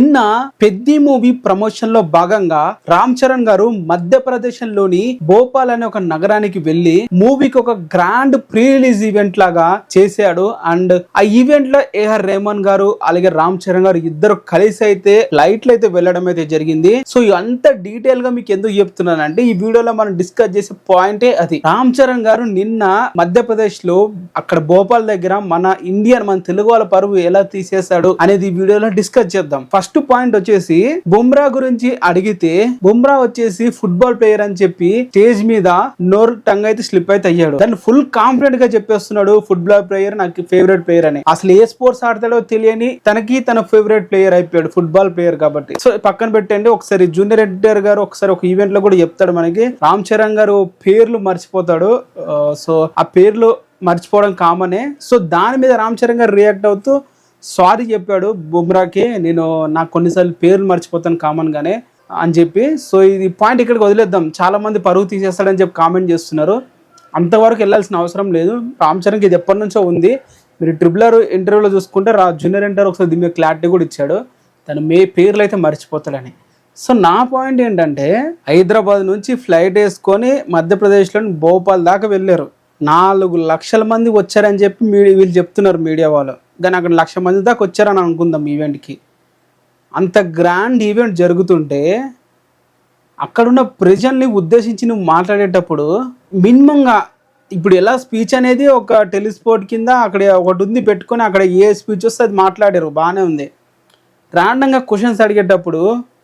నిన్న Peddi movie promotion లో భాగంగా రామ్ చరణ్ గారు మధ్యప్రదేశ్ లోని భోపాల్ అనే ఒక నగరానికి వెళ్లి మూవీకి ఒక గ్రాండ్ ప్రీ రిలీజ్ ఈవెంట్ లాగా చేశాడు. అండ్ ఆ ఈవెంట్ లో ఏఆర్ రెహమాన్ గారు అలాగే రామ్ చరణ్ గారు ఇద్దరు కలిసి అయితే ఫ్లైట్ లో అయితే వెళ్ళడం అయితే జరిగింది. సో అంత డీటెయిల్ గా మీకు ఎందుకు చెప్తున్నానంటే ఈ వీడియోలో మనం డిస్కస్ చేసే పాయింటే అది. రామ్ చరణ్ గారు నిన్న మధ్యప్రదేశ్ లో అక్కడ భోపాల్ దగ్గర మన తెలుగు వాళ్ళ పరువు ఎలా తీసేశాడు అనేది ఈ వీడియోలో డిస్కస్ చేద్దాం. ఫస్ట్ పాయింట్ వచ్చేసి బుమ్రా గురించి అడిగితే బుమ్రా వచ్చేసి ఫుట్బాల్ ప్లేయర్ అని చెప్పి స్టేజ్ మీద నోరు టంగ్ అయితే స్లిప్ అయితే అయ్యాడు. దాన్ని ఫుల్ కాన్ఫిడెంట్ గా చెప్పేస్తున్నాడు ఫుట్బాల్ ప్లేయర్ నాకు ఫేవరెట్ ప్లేయర్ అని. అసలు ఏ స్పోర్ట్స్ ఆడతాడో తెలియని తనకి తన ఫేవరెట్ ప్లేయర్ అయిపోయాడు ఫుట్బాల్ ప్లేయర్ కాబట్టి. సో పక్కన పెట్టండి, ఒకసారి జూనియర్ ఎన్టీఆర్ గారు ఒకసారి ఒక ఈవెంట్ లో కూడా చెప్తాడు మనకి రామ్ చరణ్ గారు పేర్లు మర్చిపోతాడు. సో ఆ పేర్లు మర్చిపోవడం కామనే. సో దాని మీద రామ్ చరణ్ గారు రియాక్ట్ అవుతూ సారీ చెప్పాడు బుమ్రాకి, నాకు కొన్నిసార్లు పేర్లు మర్చిపోతాను కామన్ గానే అని చెప్పి. సో ఇది పాయింట్ ఇక్కడికి వదిలేద్దాం. చాలా మంది పరువు తీసేస్తాడని చెప్పి కామెంట్ చేస్తున్నారు. అంతవరకు వెళ్ళాల్సిన అవసరం లేదు. రామ్ చరణ్కి ఇది ఎప్పటి నుంచో ఉంది. మీరు ట్రిపులర్ ఇంటర్వ్యూలో చూసుకుంటే జూనియర్ ఎన్టీఆర్ ఒకసారి దీని మీద క్లారిటీ కూడా ఇచ్చాడు, తను పేర్లు అయితే మర్చిపోతాడని. సో నా పాయింట్ ఏంటంటే హైదరాబాద్ నుంచి ఫ్లైట్ వేసుకొని మధ్యప్రదేశ్లోని భోపాల్ దాకా వెళ్ళారు. 4 లక్షల మంది వచ్చారని చెప్పి వీళ్ళు చెప్తున్నారు మీడియా వాళ్ళు. కానీ అక్కడ 1 లక్ష మంది దాకా వచ్చారని అనుకుందాం ఈవెంట్కి. అంత గ్రాండ్ ఈవెంట్ జరుగుతుంటే అక్కడున్న ప్రజల్ని ఉద్దేశించి నువ్వు మాట్లాడేటప్పుడు మినిమంగా ఇప్పుడు ఎలా స్పీచ్ అనేది ఒక టెలిస్పోర్ట్ కింద అక్కడ ఒకటి ఉంది పెట్టుకొని అక్కడ ఏ స్పీచ్ వస్తే అది మాట్లాడారు, బాగానే ఉంది. ర్యాండంగా క్వశ్చన్స్ అడిగేటప్పుడు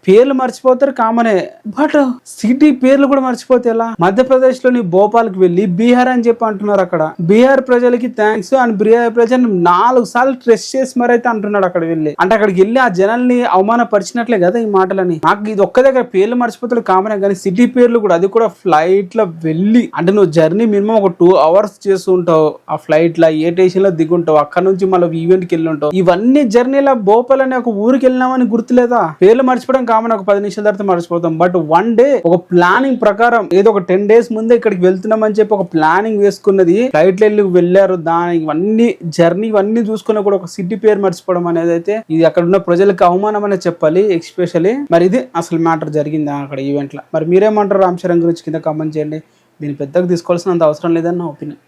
పేర్లు మర్చిపోతారు కామనే, బట్ సిటీ పేర్లు కూడా మర్చిపోతే ఎలా? మధ్యప్రదేశ్ లోని భోపాల్కి వెళ్ళి బీహార్ అని చెప్పి అంటున్నారు. అక్కడ బీహార్ ప్రజలకి థ్యాంక్స్ అని బీహార్ ప్రజలు 4 సార్లు ట్రెస్ట్ చేసి మరైతే అంటున్నాడు అక్కడ వెళ్ళి. అంటే అక్కడికి వెళ్ళి ఆ జనాల్ని అవమానపరిచినట్లే కదా ఈ మాటలని. నాకు ఇది ఒక్క దగ్గర పేర్లు మర్చిపోతాడు కామనే, కానీ సిటీ పేర్లు కూడా, అది కూడా ఫ్లైట్ లో వెళ్ళి, అంటే నువ్వు జర్నీ మినిమం ఒక 2 అవర్స్ చేస్తూ ఉంటావు ఆ ఫ్లైట్ లో, ఏ స్టేషన్ లో దిగుంటావు, అక్కడ నుంచి మళ్ళీ ఈవెంట్ కి వెళ్ళి ఉంటావు. ఇవన్నీ జర్నీలో భోపాల్ అనే ఒక ఊరికి వెళ్ళినామని గుర్తులేదా? పేర్లు మర్చిపోవడం కామన్, ఒక 10 నిమిషాల తర్వాత మర్చిపోతాం. బట్ వన్ డే ఒక ప్లానింగ్ ప్రకారం ఏదో ఒక 10 డేస్ ముందే ఇక్కడికి వెళ్తున్నామని చెప్పి ఒక ప్లానింగ్ వేసుకున్నది, ఫ్లైట్ లో వెళ్ళారు. దాని ఇవన్నీ జర్నీ ఇవన్నీ చూసుకున్నా కూడా ఒక సిటీ పేరు మర్చిపోవడం అనేది అయితే ఇది అక్కడ ఉన్న ప్రజలకు అవమానం అనేది చెప్పాలి ఎక్స్పెషల్లీ. మరి ఇది అసలు మ్యాటర్ జరిగింది అక్కడ ఈవెంట్ లో. మరి మీరేమంటారు రామ్ చరణ్ గురించి కింద కామెంట్ చేయండి. దీన్ని పెద్దగా తీసుకోవాల్సినంత అవసరం లేదని నా ఒపీనియన్.